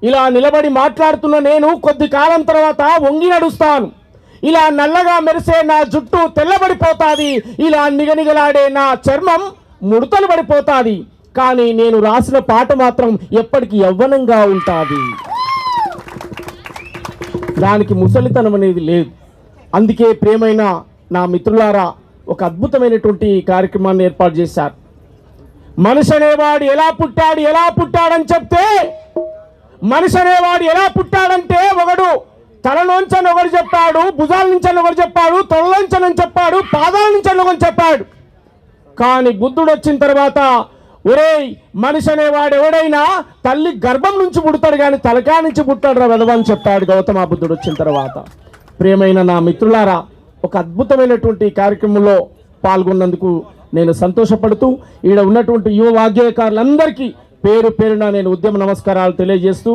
ఇలా నిలబడి మాట్లాడుతున్న నేను కొద్ది కాలం తర్వాత వంగి నడుస్తాను. ఇలా నల్లగా మెరిసే నా జుట్టు తెల్లబడిపోతాది, ఇలా నిగనిగలాడే నా చర్మం ముడతలు పడిపోతాది. కానీ నేను రాసిన పాట మాత్రం ఎప్పటికీ యవ్వనంగా ఉంటుంది. దానికి ముసలితనం అనేది లేదు. అందుకే ప్రియమైన నా మిత్రులారా, ఒక అద్భుతమైనటువంటి కార్యక్రమాన్ని ఏర్పాటు చేశారు. మనిషి అనేవాడు ఎలా పుట్టాడని చెప్తే, మనిషి అనేవాడు ఎలా పుట్టాడంటే ఒకడు తలలోంచని ఒకడు చెప్పాడు, భుజాల నుంచి ఒకడు చెప్పాడు, తొడలోంచని చెప్పాడు, పాదాల నుంచి ఒకడు చెప్పాడు. కానీ బుద్ధుడు వచ్చిన తర్వాత, ఒరేయ్ మనిషి అనేవాడు ఎవడైనా తల్లి గర్భం నుంచి పుడతాడు కానీ తలకా నుంచి పుట్టాడు రా వెదవని చెప్పాడు గౌతమ బుద్ధుడు వచ్చిన తర్వాత. ప్రియమైన నా మిత్రులారా, ఒక అద్భుతమైనటువంటి కార్యక్రమంలో పాల్గొన్నందుకు నేను సంతోషపడుతూ ఈడ ఉన్నటువంటి యువ వాగ్గేయకారులందరికీ పేరు పేరున నేను ఉద్యమ నమస్కారాలు తెలియజేస్తూ